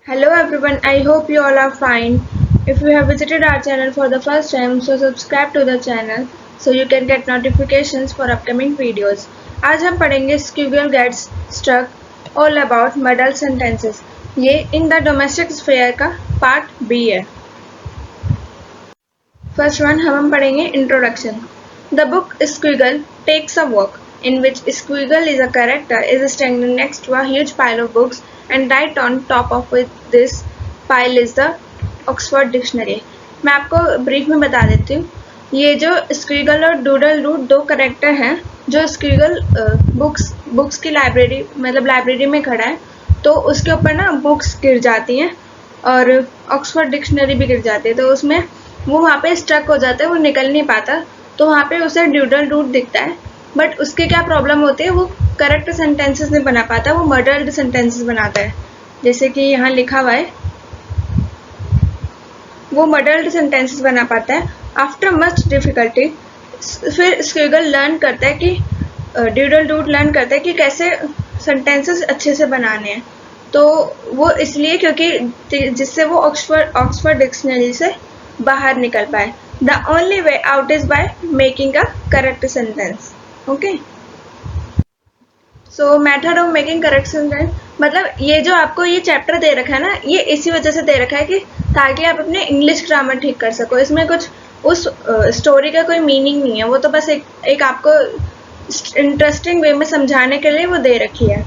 Hello everyone, I hope you all are fine. If you have visited our channel for the first time, so subscribe to the channel so you can get notifications for upcoming videos. आज हम पढ़ेंगे Squiggle Gets Stuck All About Modal Sentences. ये in the domestic sphere का part B है. First one हम पढ़ेंगे introduction. The book Squiggle takes a walk, in which Squiggle is a character is standing next to a huge pile of books, and right on top of this pile is the Oxford Dictionary. मैं आपको brief में बता देती हूँ. ये जो Squiggle और doodle do दो करेक्टर हैं जो Squiggle बुक्स की लाइब्रेरी मतलब लाइब्रेरी में खड़ा है, तो उसके ऊपर ना बुक्स गिर जाती हैं और ऑक्सफोर्ड डिक्शनरी भी गिर जाती है, तो उसमें वो वहाँ पे स्टक हो जाता है, वो निकल नहीं पाता. तो वहाँ पे उसे ड्यूडल डूड दिखता है, बट उसके क्या प्रॉब्लम होती है, वो करेक्ट सेंटेंसेस नहीं बना पाता, वो मर्डर्ड सेंटेंसेस बनाता है. जैसे कि यहाँ लिखा हुआ है, वो मर्डर्ड सेंटेंसेस बना पाता है. आफ्टर मच डिफिकल्टी फिर स्क्विगल लर्न करता है कि ड्यूडल डूड लर्न करता है कि कैसे सेंटेंसेस अच्छे से बनाने हैं. तो वो इसलिए क्योंकि जिससे वो ऑक्सफोर्ड डिक्शनरी से बाहर निकल पाए. The only way out is by making a correct sentence. Okay, so method of making correct sentence मतलब ये जो आपको ये चैप्टर दे रखा है ना, ये इसी वजह से दे रखा है कि ताकि आप अपने इंग्लिश ग्रामर ठीक कर सको. इसमें कुछ उस स्टोरी का कोई मीनिंग नहीं है, वो तो बस एक आपको इंटरेस्टिंग वे में समझाने के लिए वो दे रखी है.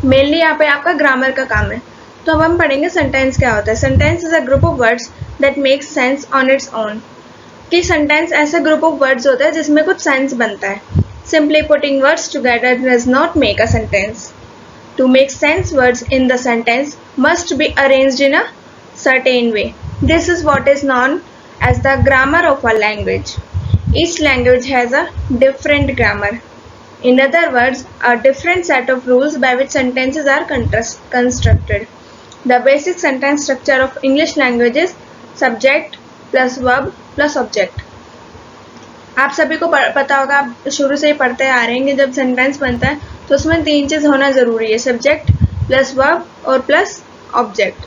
मेनली यहाँ पे आपका ग्रामर का काम है. तो अब हम पढ़ेंगे सेंटेंस क्या होता है. Sentence is a group of words that makes sense on its own. कि सेंटेंस ऐसा ग्रुप ऑफ वर्ड्स होता है जिसमें कुछ सेंस बनता है. Simply putting words together does not make a sentence. To make sense, words in the sentence must be arranged in a certain way. This is what is known as the grammar of a language. Each language has a different grammar. In other words, a different set of rules by which sentences are constructed. The basic sentence structure of English language is subject plus verb plus object. आप सभी को पता होगा, आप शुरू से ही पढ़ते आ रहे हैं कि जब सेंटेंस बनता है तो उसमें तीन चीज़ होना ज़रूरी है, सब्जेक्ट प्लस वर्ब और प्लस ऑब्जेक्ट.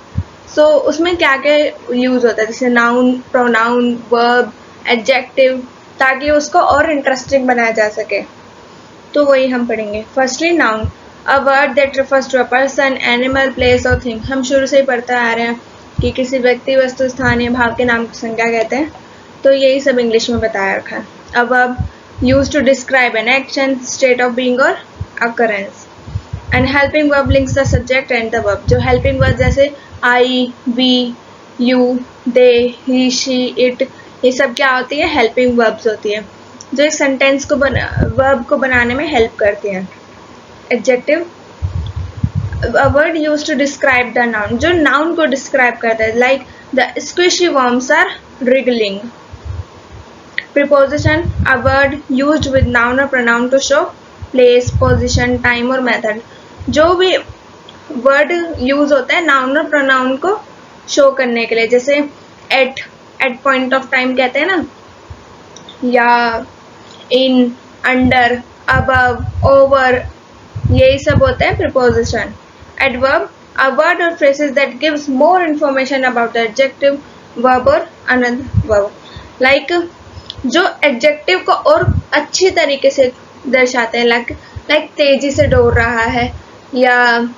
सो उसमें क्या क्या यूज़ होता है, जैसे नाउन, प्रोनाउन, वर्ब, एडजेक्टिव, ताकि उसको और इंटरेस्टिंग बनाया जा सके. तो वही हम पढ़ेंगे. Firstly noun, a word that refers to a person, animal, place और थिंग. हम शुरू से ही पढ़ते आ रहे हैं कि किसी व्यक्ति, वस्तु, स्थान या भाव के नाम को संज्ञा कहते हैं. तो यही सब इंग्लिश में बताया रखा है. A verb used to describe an action, state of being or occurrence. And helping verb links the subject and the verb. जो helping verb जैसे I, we, you, they, he, she, it, ये सब क्या होती है, helping verbs होती है जो एक सेंटेंस को verb को बनाने में हेल्प करती हैं. Adjective, a word used to describe the noun, जो noun को describe करता है, like the squishy worms are wriggling. Preposition, a word used with noun or pronoun to show place, position, time और method. जो भी word use होता है noun और pronoun को show करने के लिए, जैसे at point of time कहते हैं ना, या in, under, above, over, यही सब होता है preposition. Adverb, a word or phrases that gives more information about the adjective, verb or another verb. Like जो एडजेक्टिव को और अच्छी तरीके से दर्शाते हैं, लाइक तेजी से दौड़ रहा है, या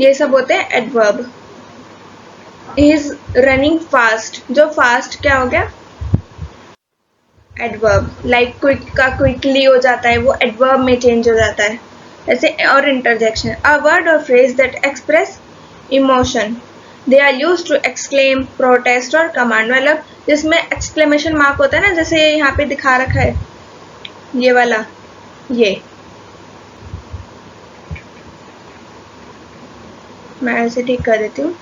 ये सब होते हैं एडवर्ब. इज रनिंग फास्ट, जो फास्ट क्या हो गया, एडवर्ब. लाइक क्विक का क्विकली हो जाता है, वो एडवर्ब में चेंज हो जाता है. ऐसे. और interjection, a word or phrase that express emotion. They are use to exclaim, protest or command. मतलब जिसमें एक्सक्लेमेशन मार्क होता है ना, जैसे यहाँ पे दिखा रखा है ये वाला, ये मैं ऐसे ठीक कर देती हूँ,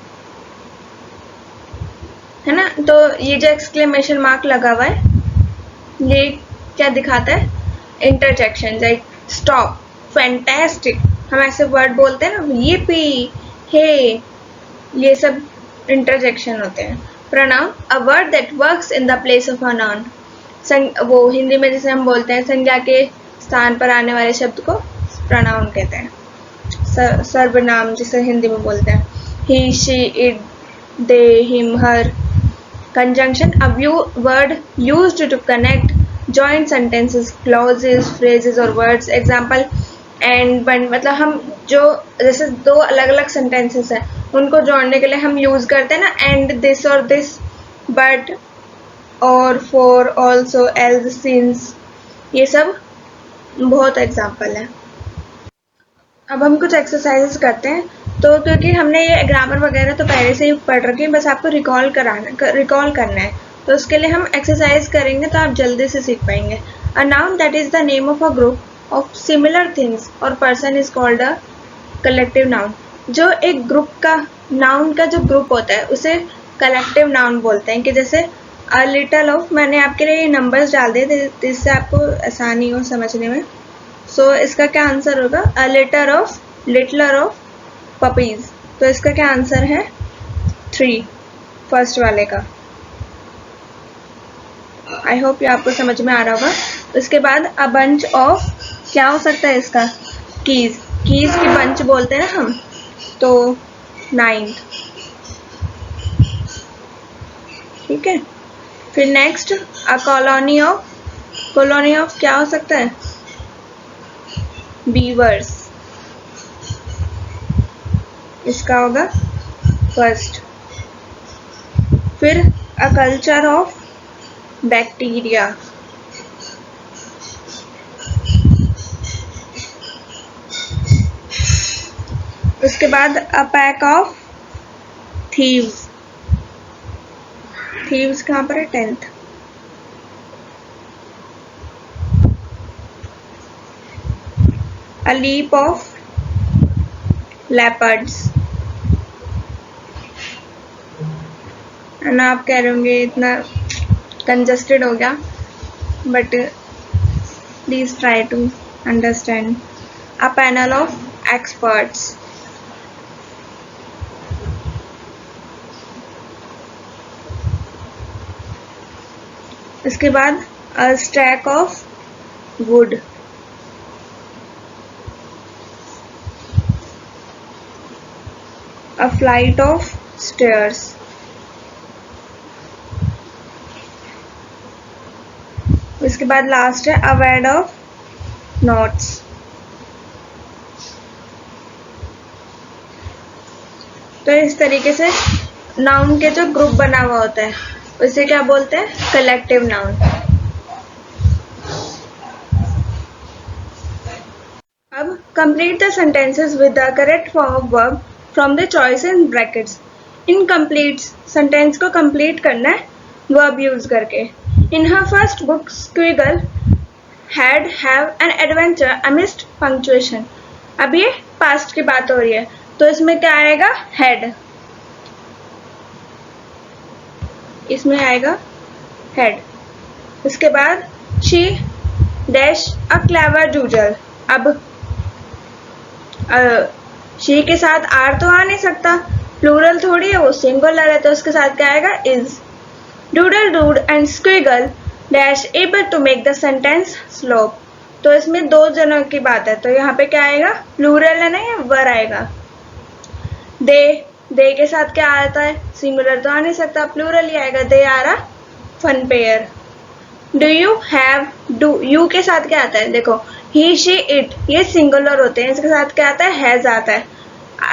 है ना. तो ये जो एक्सक्लेमेशन मार्क लगा हुआ है, ये क्या दिखाता है, इंटरजेक्शन. लाइक स्टॉप, फैंटास्टिक, हम ऐसे वर्ड बोलते हैं ना, ये हे, ये सब इंटरजेक्शन होते हैं. Pronoun, a word that works in the place of a noun. वो हिंदी में जैसे हम बोलते हैं संज्ञा के स्थान पर आने वाले शब्द को प्रोनाउन कहते हैं. सर्वनाम जिसे हिंदी में बोलते हैं, he, she, it, they, him, her. Conjunction, a word used to connect joint sentences, clauses, phrases और words. Example, and but मतलब हम जो जैसे दो अलग अलग sentences हैं उनको जोड़ने के लिए हम यूज करते हैं ना and, this और this, but, और, for, also, else, since, ये सब बहुत एग्जाम्पल है। अब हम कुछ एक्सरसाइजेस करते हैं। तो क्योंकि हमने ये ग्रामर वगैरह तो पहले से ही पढ़ रखी है, बस आपको रिकॉल करना है, तो उसके लिए हम एक्सरसाइज करेंगे तो आप जल्दी से सीख पाएंगे। A noun that is the name of a group of similar things और person is called a collective noun. जो एक ग्रुप का नाउन का जो ग्रुप होता है उसे कलेक्टिव नाउन बोलते हैं। कि जैसे अ लिटल ऑफ, मैंने आपके लिए नंबर्स डाल दिए जिससे आपको आसानी हो समझने में। सो इसका क्या आंसर होगा, अ लिटलर ऑफ पपीज। तो इसका क्या आंसर है 3, फर्स्ट वाले का। आई होप ये आपको समझ में आ रहा होगा। उसके बाद अ बंच ऑफ, क्या हो सकता है इसका, कीज की बंच बोलते हैं ना हम, तो 9। ठीक है, फिर नेक्स्ट अ कॉलोनी ऑफ क्या हो सकता है, बीवर्स, इसका होगा फर्स्ट। फिर अ कल्चर ऑफ बैक्टीरिया, उसके बाद अ पैक ऑफ थीव्स कहाँ पर है, 10th। A leap of leopards. ना आप कह रहे होंगे इतना कंजस्टेड हो गया, but please try to understand. A panel of experts, इसके बाद a stack of wood, a flight of stairs, उसके बाद लास्ट है अ बेड ऑफ नोट्स। तो इस तरीके से नाउन के जो ग्रुप बना हुआ होता है उसे क्या बोलते हैं, कलेक्टिव नाउन। अब complete the sentences with the correct form of verb from the choice in brackets. Incomplete sentence को कंप्लीट करना है वर्ब यूज करके। In her first book Squiggle had, have an adventure amidst punctuation। अब ये past की बात हो रही है तो इसमें क्या आएगा, had, इसमें आएगा had। उसके बाद she dash a clever doodle। अब she के साथ आर तो आ नहीं सकता, प्लूरल थोड़ी है, वो सिंगुलर है, तो उसके साथ क्या आएगा, is। doodle dude and squiggle dash able to make the sentence slope। तो इसमें दो जनों की बात है तो यहाँ पे क्या आएगा, प्लूरल है ना, या वर आएगा। दे के साथ क्या आता है, सिंगुलर तो आ नहीं सकता, प्लूरल ही आएगा, they are a fun pair. Do you have, do you के साथ क्या आता है, देखो ही, शी, इट, ये सिंगुलर होते हैं, इसके साथ क्या आता है, हैज आता है।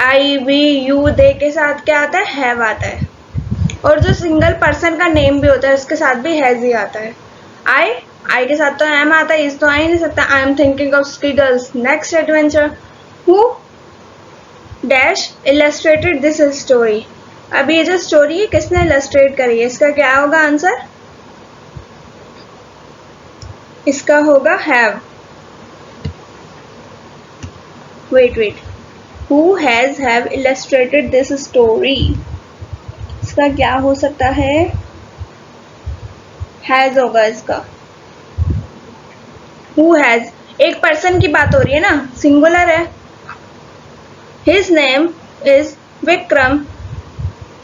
आई, वी, यू, दे के साथ क्या आता है, हैव आता है। और जो सिंगल पर्सन का नेम भी होता है उसके साथ भी हैज ही आता है। आई के साथ तो एम आता है, इस तो आ ही नहीं सकता। I am thinking of Squiggle's next adventure. Who dash illustrated this story. अब ये जो स्टोरी है किसने इलस्ट्रेट करी है, इसका क्या होगा आंसर, इसका होगा have. Wait who has have illustrated this story, इसका क्या हो सकता है, हैज होगा इसका। हु हैज, एक पर्सन की बात हो रही है ना, सिंगुलर है। His name is Vikram,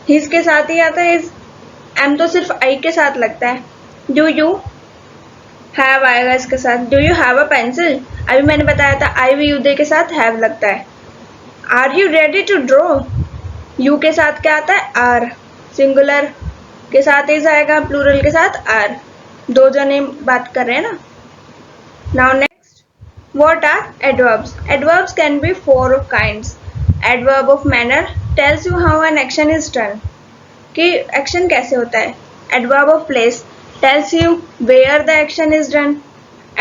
his के साथ ही आता है इज, एम तो सिर्फ आई के साथ लगता है। डू यू हैव आएगा इसके साथ। Do you have a pencil, अभी मैंने बताया था आई वी यू दे के साथ हैव लगता है। Are you ready to draw? You के साथ क्या आता है? आर। सिंगुलर के साथ इज आएगा, प्लूरल के साथ आर। दो जने बात कर रहे हैं ना। Now next, what are adverbs? Adverbs can be 4 kinds. Adverb of manner tells you how an action is done, कि एक्शन कैसे होता है। Adverb of place tells you where the action is done.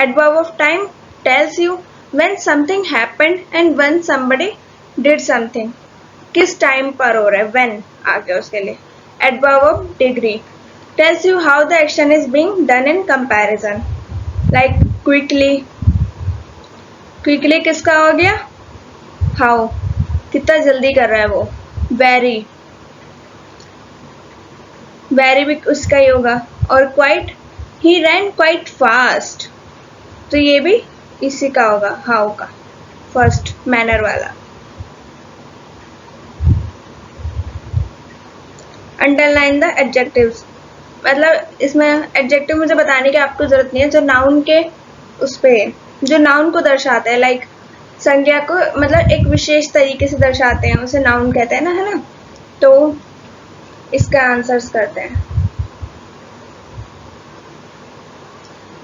Adverb of time tells you when something happened and when somebody did something. किस time पर हो रहा है, when आ गया उसके लिए. Adverb of degree tells you how the action is being done in comparison. Like quickly. Quickly किसका हो गया? How. कितना जल्दी कर रहा है वो. Very. Very भी उसका ही होगा. और क्वाइट, ही रैन क्वाइट फास्ट, तो ये भी इसी का होगा, हाउ का, फर्स्ट मैनर वाला. अंडरलाइन द एडजेक्टिव्स, मतलब इसमें एडजेक्टिव मुझे बताने की आपको जरूरत नहीं है, जो नाउन के उस पे, जो नाउन को दर्शाते हैं, लाइक संज्ञा को मतलब एक विशेष तरीके से दर्शाते हैं, उसे नाउन कहते हैं ना, है ना. तो इसका आंसर्स करते हैं.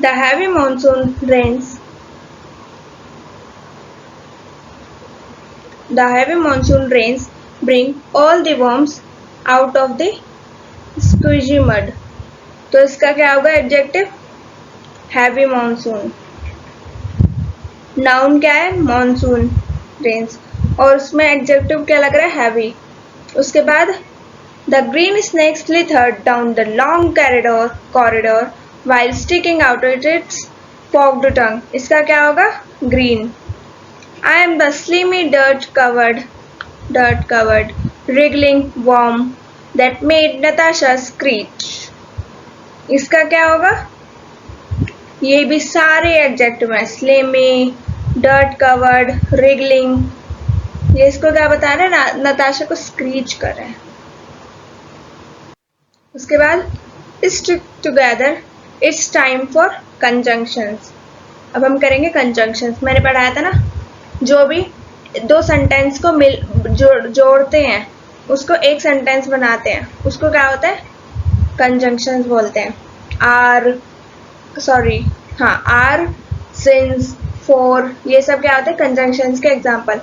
The heavy monsoon rains. The heavy monsoon rains bring all the worms out of the squishy mud. तो इसका क्या होगा एडजेक्टिव? Heavy monsoon. नाउन क्या है? मॉनसून रेन्स, और उसमें एडजेक्टिव क्या लग रहा है? हैवी. उसके बाद the green snake slithered down the long corridor while sticking out its forked tongue. इसका क्या होगा? Green. I am the slimy dirt covered wriggling worm that made Natasha screech. इसका क्या होगा? ये भी सारे एडजेक्टिव हैं. Slimy, dirt covered, wriggling. ये इसको क्या बता रहे हैं? नताशा को स्क्रीच कर रहे हैं. उसके बाद stick together. It's time for conjunctions. अब हम करेंगे conjunctions. मैंने पढ़ाया था ना, जो भी दो सेंटेंस को जोड़ते हैं उसको एक सेंटेंस बनाते हैं, उसको क्या होता है? conjunctions बोलते हैं. आर, सिंस, फॉर, ये सब क्या होते हैं? conjunctions के example.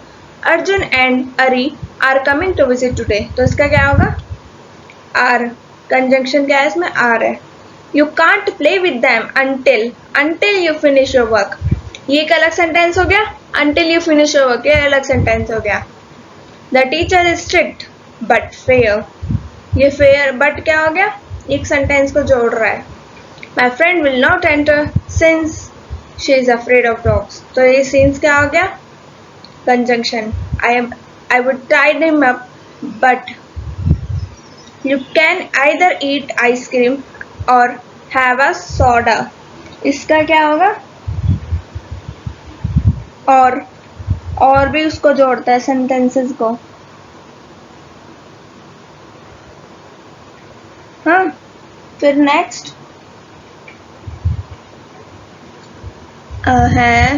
Arjun and Ari are coming to visit today, तो इसका क्या होगा? आर. कंजंक्शन क्या है इसमें? आर है. You can't play with them until you finish your work. ये एक अलग सेंटेंस हो गया. Until you finish your work ये अलग सेंटेंस हो गया. The teacher is strict but fair. ये fair but क्या हो गया? एक सेंटेंस को जोड़ रहा है. My friend will not enter since she is afraid of dogs. तो ये since क्या हो गया? Conjunction. I would tie him up but you can either eat ice cream और हैव अ सोडा. इसका क्या होगा? और भी उसको जोड़ता है सेंटेंसेस को. हाँ, फिर नेक्स्ट है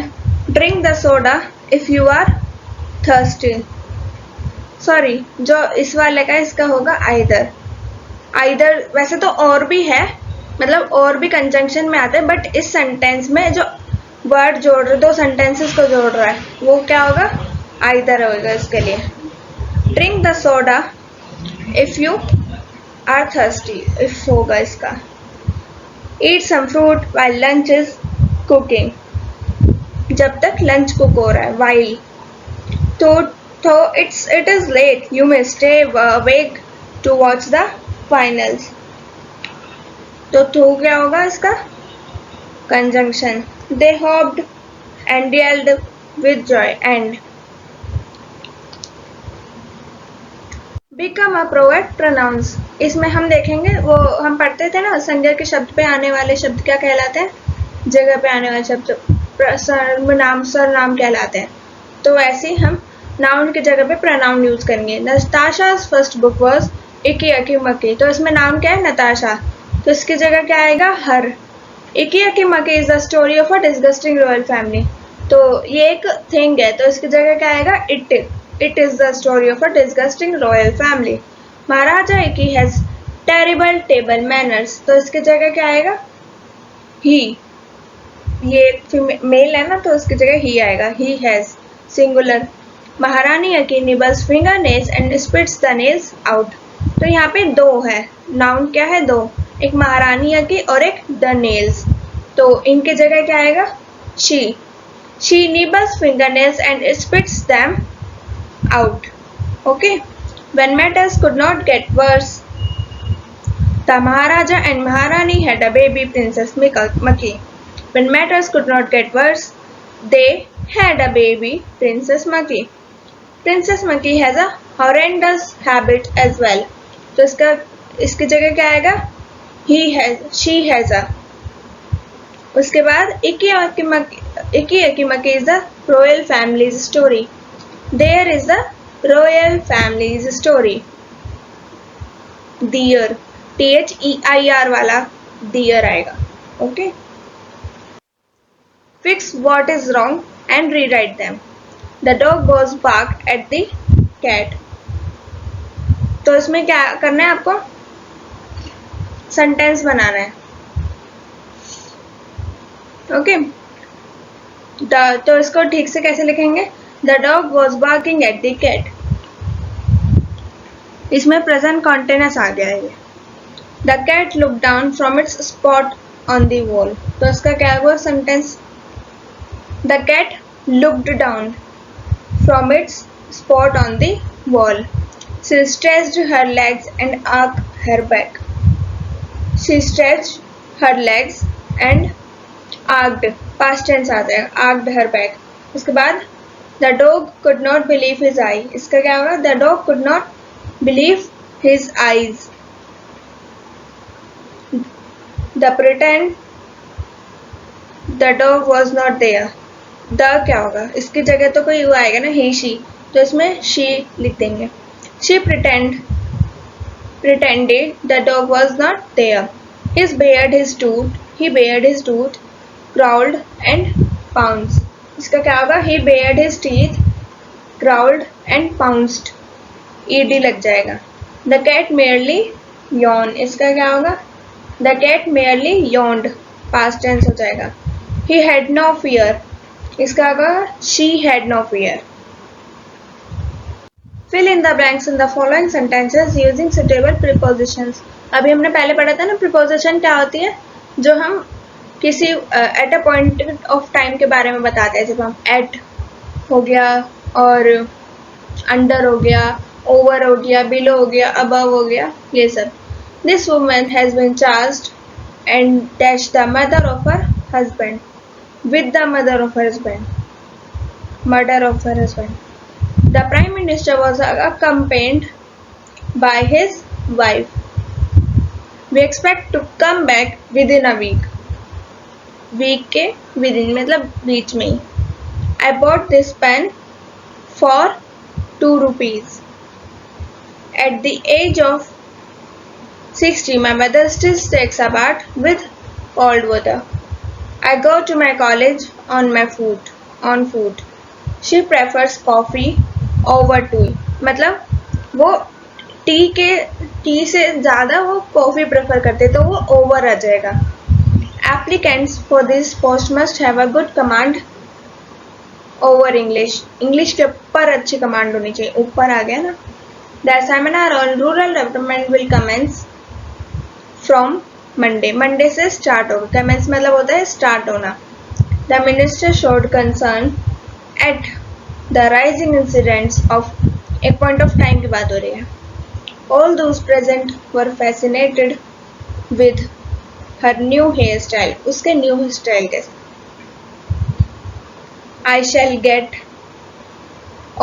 drink the soda if you are thirsty. Sorry, जो इस वाले का इसका होगा आइदर. वैसे तो और भी है, मतलब और भी कंजंक्शन में आते हैं, बट इस सेंटेंस में जो वर्ड जोड़ रहे, दो सेंटेंसेस को जोड़ रहा है, वो क्या होगा? आइदर होगा इसके लिए. Drink the soda if you are thirsty, if होगा इसका. Eat some fruit while lunch is cooking, जब तक लंच कुक हो रहा है. व्हाइल. तो it is late you may stay awake to watch the finals. तो क्या होगा इसका? Conjunction. They hopped and yelled with joy and become a proverb pronouns. इसमें हम देखेंगे, वो हम पढ़ते थे ना, संज्ञा के शब्द पे आने वाले शब्द क्या कहलाते हैं? जगह पे आने वाले शब्द सर्वनाम कहलाते हैं. तो वैसे ही हम नाउन की जगह पे प्रनाउन यूज करेंगे. नताशा's फर्स्ट बुक वाज इकी अकी मकी. तो इसमें नाउन क्या है? नताशा. तो इसकी जगह क्या आएगा? Her. Icky Acky Micky is the story of a disgusting royal family. तो ये एक थिंग है, तो इसकी जगह क्या आएगा? It. It is the story of a disgusting royal family. Maharaja Icky has terrible table manners. तो इसकी जगह क्या आएगा? He. ये मेल है ना, तो उसकी जगह ही आएगा. He has singular. Maharani Acky nibbles finger nails and spits the nails out. तो यहाँ पे दो है. नाउन क्या है? दो. एक महारानी अकी और एक द नेल्स. तो इनके जगह क्या आएगा? She. She nibbles fingernails and spits them out. Okay. When matters could not get worse, the Maharaja and Maharani had a baby, Princess Maki. When matters could not get worse, they had a baby, Princess Maki. Princess Maki has a horrendous habit as well. तो इसकी जगह क्या आएगा? He has, she has a. उसके बाद Iki Aki Maki is the royal family's story. There is the royal family's story. Deer, THEIR वाला deer आएगा. Okay. Fix what is wrong and rewrite them. The dog was barked at the cat. तो इसमें क्या करना है आपको? Sentence बनाना है. Okay. तो इसको ठीक से कैसे लिखेंगे? The dog was barking at the cat. इसमें प्रेजेंट कॉन्टिन्यूअस आ गया है. The cat looked down from its spot on the wall. तो इसका क्या हुआ sentence? The cat looked down from its spot on the wall. She stretched her legs and arched her back. She stretched her legs and arched, past tense आता है, arched her back. उसके बाद the dog could not believe his eye. इसका क्या होगा? The dog could not believe his eyes. The pretend the dog was not there. The क्या होगा? इसकी जगह तो कोई वो आएगा ना, he she. तो इसमें she लिख देंगे. She pretended the dog was not there. He bared his tooth, growled and pounced. इसका क्या होगा? He bared his teeth, growled and pounced. ed लग जाएगा. The cat merely yawned. इसका क्या होगा? The cat merely yawned. Past tense हो जाएगा. He had no fear. इसका होगा? She had no fear. Fill in the blanks in the following sentences using suitable prepositions. अभी हमने पहले पढ़ा था ना, preposition क्या होती है? जो हम किसी at a point of time के बारे में बताते हैं. जब हम at हो गया और under हो गया, over हो गया, below हो गया, above हो गया, ये सब. This woman has been charged and dash the mother of her husband. With the mother of her husband. Murder of her husband. The Prime Minister was accompanied by his wife. We expect to come back within a week. Week के within मतलब बीच में ही. I bought this pen for 2 rupees. At the age of 60, my mother still takes a bath with cold water. I go to my college on foot. She prefers coffee over tea. मतलब वो T से ज़्यादा वो coffee prefer करते, तो वो over आ जाएगा. Applicants for this post must have a good command over English. English के ऊपर अच्छी कमांड होनी चाहिए. ऊपर आ गया ना. The seminar on rural development will commence from Monday. Monday से स्टार्ट होगा. कमेंस मतलब होता है स्टार्ट होना. The minister showed concern at the rising incidents of. एक पॉइंट ऑफ टाइम की बात हो रही है. All those present were fascinated with her new hairstyle. उसके न्यू हेयर स्टाइल के. I shall get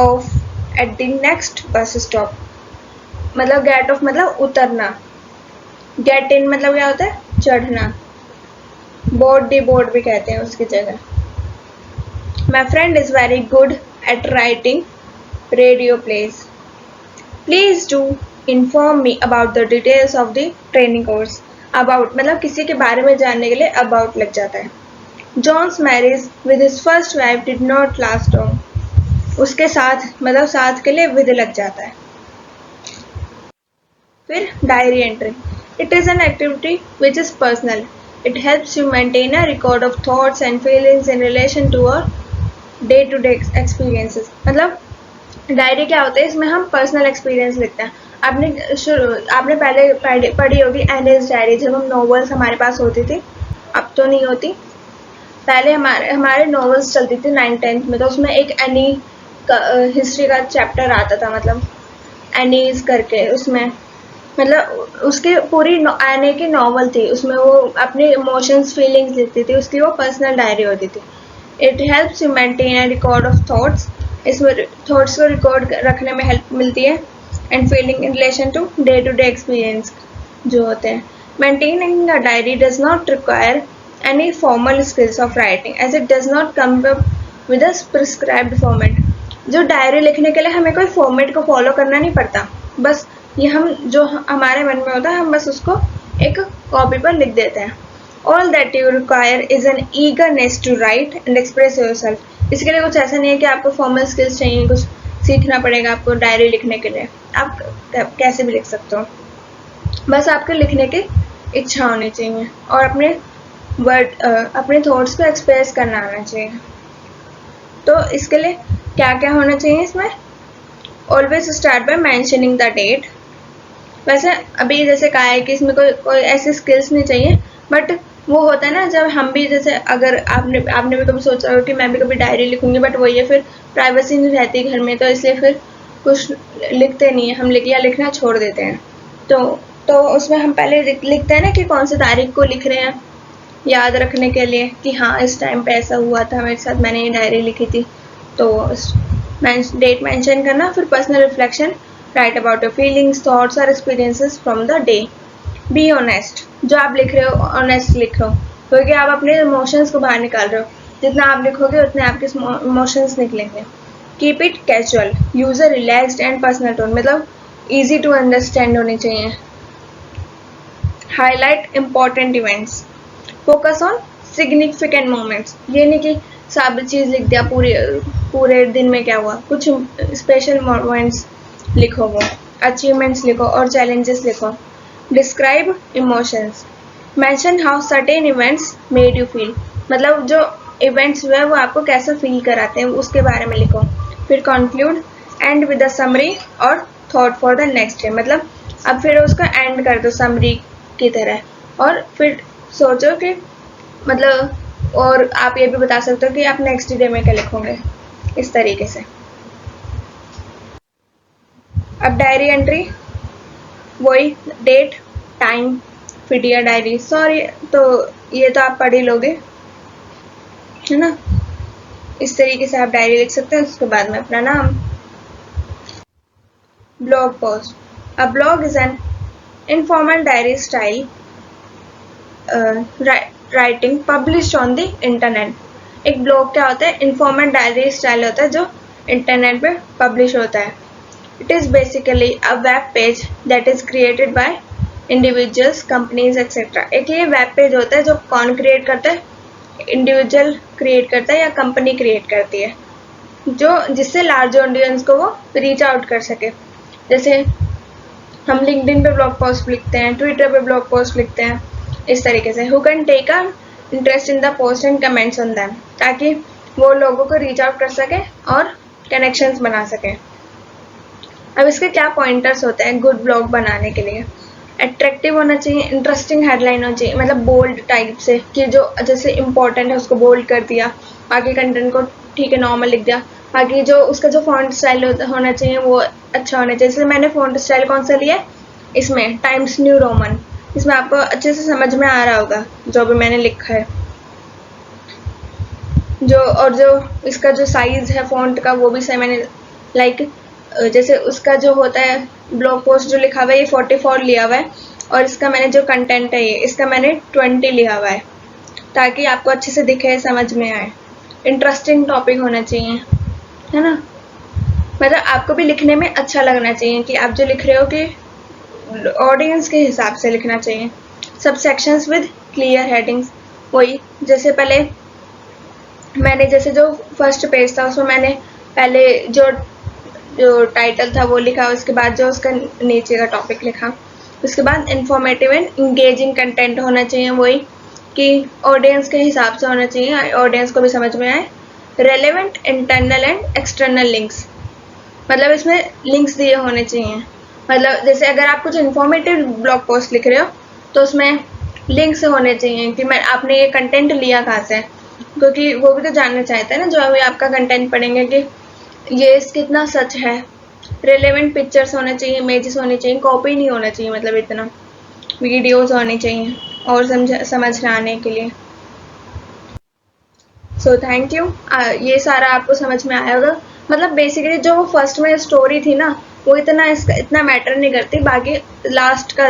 off at the next bus stop. मतलब get off मतलब उतरना. Get in मतलब क्या होता है? चढ़ना. बोर्ड भी कहते हैं उसकी जगह. My friend is very good at writing radio plays. Please do inform me about the details of the training course. About मतलब किसी के बारे में जानने के लिए about लग जाता है. John's marriage with his first wife did not last long. उसके साथ मतलब साथ के लिए विद लग जाता है। फिर diary entry, it is an activity which is personal, it helps you maintain a record of thoughts and feelings in relation to a day to day experiences. मतलब डायरी क्या होता है, इसमें हम पर्सनल एक्सपीरियंस लिखते हैं। आपने पहले पढ़ी होगी एनीज डायरी, जब हम नॉवेल्स हमारे पास होती थी, अब तो नहीं होती। पहले हमारे हमारे नॉवेल्स चलती थी 9th-10th में, तो उसमें एक एनी का हिस्ट्री का चैप्टर आता था, मतलब एनीज करके। उसमें मतलब उसकी पूरी एनी की नॉवल थी, उसमें वो अपने इमोशंस फीलिंग्स लिखती थी, उसकी वो पर्सनल डायरी होती थी। It helps you maintain a record of thoughts, इसमें थॉट्स को रिकॉर्ड रखने में हेल्प मिलती है, and feeling in relation to day experience जो होते हैं। Maintaining a diary does not require any formal skills of writing as it does not come up with a prescribed format। जो diary लिखने के लिए हमें कोई फॉर्मेट को फॉलो करना नहीं पड़ता, बस ये हम जो हमारे मन में होता है हम बस उसको एक कॉपी पर लिख देते हैं। All that you require is an eagerness to write and express yourself. इसके लिए कुछ ऐसा नहीं है कि आपको फॉर्मल स्किल्स चाहिए, कुछ सीखना पड़ेगा आपको डायरी लिखने के लिए, आप कैसे भी लिख सकते हो, बस आपके लिखने की इच्छा होनी चाहिए और अपने थॉट्स को एक्सप्रेस करना आना चाहिए। तो इसके लिए क्या क्या होना चाहिए इसमें, always start by mentioning the date. वैसे अभी जैसे कहा है कि इसमें कोई ऐसी स्किल्स नहीं चाहिए, बट वो होता है ना जब हम भी जैसे अगर आपने भी कभी सोचा हो कि मैं भी कभी डायरी लिखूंगी, बट वही है फिर प्राइवेसी नहीं रहती घर में, तो इसलिए फिर कुछ लिखते नहीं है हम, लिखना छोड़ देते हैं। तो उसमें हम पहले लिखते हैं ना कि कौन सी तारीख को लिख रहे हैं, याद रखने के लिए कि हाँ इस टाइम पे ऐसा हुआ था मेरे साथ, मैंने ये डायरी लिखी थी, तो डेट मेंशन करना। फिर personal reflection, write about your feelings, thoughts और experiences from the day. Be honest, जो आप लिख रहे हो ऑनेस्ट लिखो, क्योंकि आप अपने इमोशंस को बाहर निकाल रहे हो, जितना आप लिखोगे उतने आपके इमोशंस निकलेंगे। Keep it casual, use a relaxed and personal tone, मतलब ईजी टू अंडरस्टैंड होनी चाहिए। Highlight important events, focus on significant moments, ये नहीं कि सब चीज़ लिख दिया पूरे दिन में क्या हुआ, कुछ स्पेशल मोमेंट्स लिखो, वो अचीवमेंट्स लिखो और चैलेंजेस लिखो। Describe emotions, mention how certain events made you feel, मतलब जो इवेंट्स हुए वो आपको कैसा फील कराते हैं उसके बारे में लिखो। फिर conclude end with a summary और thought for the next day, मतलब अब फिर उसको एंड कर दो समरी की तरह, और फिर सोचो कि मतलब, और आप ये भी बता सकते हो कि आप नेक्स्ट डे में क्या लिखोगे, इस तरीके से। अब डायरी एंट्री, वही डेट टाइम फिर डियर डायरी, सॉरी तो ये तो आप पढ़ ही लोगे है ना, इस तरीके से आप डायरी लिख सकते हैं। उसके बाद में अपना नाम। Blog post, a blog is an informal diary style writing publish on the internet. एक ब्लॉग क्या होता है, इनफॉर्मल डायरी स्टाइल होता है जो इंटरनेट पे पब्लिश होता है। It is basically a web page that is created by individuals, companies etcetera. एक ये वेब पेज होता है जो कौन क्रिएट करता है, इंडिविजुअल क्रिएट करता है या कंपनी क्रिएट करती है, जो जिससे लार्ज ऑडियंस को वो रीच आउट कर सके। जैसे हम लिंक्डइन पे ब्लॉग पोस्ट लिखते हैं, ट्विटर पे ब्लॉग पोस्ट लिखते हैं, इस तरीके से। Who can take a interest in the post and comments on them, ताकि वो लोगों को रीच आउट कर सके और कनेक्शंस बना सके। अब इसके क्या पॉइंटर्स होते हैं गुड ब्लॉग बनाने के लिए, अट्रैक्टिव होना चाहिए, इंटरेस्टिंग हेडलाइन होनी चाहिए, मतलब बोल्ड टाइप से कि जो जैसे इंपॉर्टेंट है उसको बोल्ड कर दिया, बाकी कंटेंट को ठीक है नॉर्मल लिख दिया। बाकी जो उसका जो फॉन्ट स्टाइल होना चाहिए वो अच्छा होना चाहिए। जैसे मैंने फॉन्ट स्टाइल कौन सा लिया है इसमें, टाइम्स न्यू रोमन, इसमें आपको अच्छे से समझ में आ रहा होगा जो भी मैंने लिखा है। जो इसका जो साइज है फॉन्ट का वो भी सही मैंने जैसे उसका जो होता है ब्लॉग पोस्ट जो लिखा हुआ है ये 44 लिया हुआ है, और इसका मैंने जो कंटेंट है ये इसका मैंने 20 लिया हुआ है, ताकि आपको अच्छे से दिखे समझ में आए। इंटरेस्टिंग टॉपिक होना चाहिए, है ना, मतलब आपको भी लिखने में अच्छा लगना चाहिए कि आप जो लिख रहे हो कि ऑडियंस के हिसाब से लिखना चाहिए। सब सेक्शंस विद क्लियर हेडिंग्स, वही जैसे पहले मैंने जैसे जो फर्स्ट पेज था उसमें मैंने पहले जो जो टाइटल था वो लिखा, उसके बाद जो उसका नीचे का टॉपिक लिखा, उसके बाद इंफॉर्मेटिव एंड इंगेजिंग कंटेंट होना चाहिए, वही कि ऑडियंस के हिसाब से होना चाहिए, ऑडियंस को भी समझ में आए। Relevant internal and external links, मतलब इसमें लिंक्स दिए होने चाहिए। मतलब जैसे अगर आप कुछ इंफॉर्मेटिव ब्लॉग पोस्ट लिख रहे हो तो उसमें लिंक्स होने चाहिए कि मैं आपने ये कंटेंट लिया कहाँ से, क्योंकि वो भी तो जानना चाहते हैं ना जो अभी आपका कंटेंट पढ़ेंगे कि ये कितना सच है। रिलेवेंट पिक्चर्स होने चाहिए, इमेजेस होनी चाहिए, कॉपी नहीं होना चाहिए, मतलब इतना वीडियोस होनी चाहिए और समझ आने के लिए। So thank you. ये सारा आपको समझ में आया होगा। मतलब बेसिकली जो वो फर्स्ट में स्टोरी थी ना वो इतना मैटर नहीं करती, बाकी लास्ट का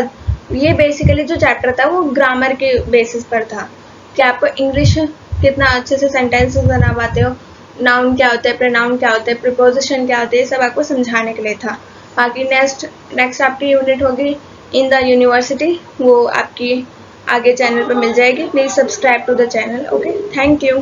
ये बेसिकली जो चैप्टर था वो ग्रामर के बेसिस पर था कि आपको इंग्लिश कितना अच्छे से सेंटेंसेस बना पाते हो, नाउन क्या होता है, प्रोनाउन क्या होता है, प्रीपोजिशन क्या होते हैं, सब आपको समझाने के लिए था। बाकी नेक्स्ट आपकी यूनिट होगी इन द यूनिवर्सिटी, वो आपकी आगे चैनल पर मिल जाएगी। Please subscribe to the channel. Okay, thank you.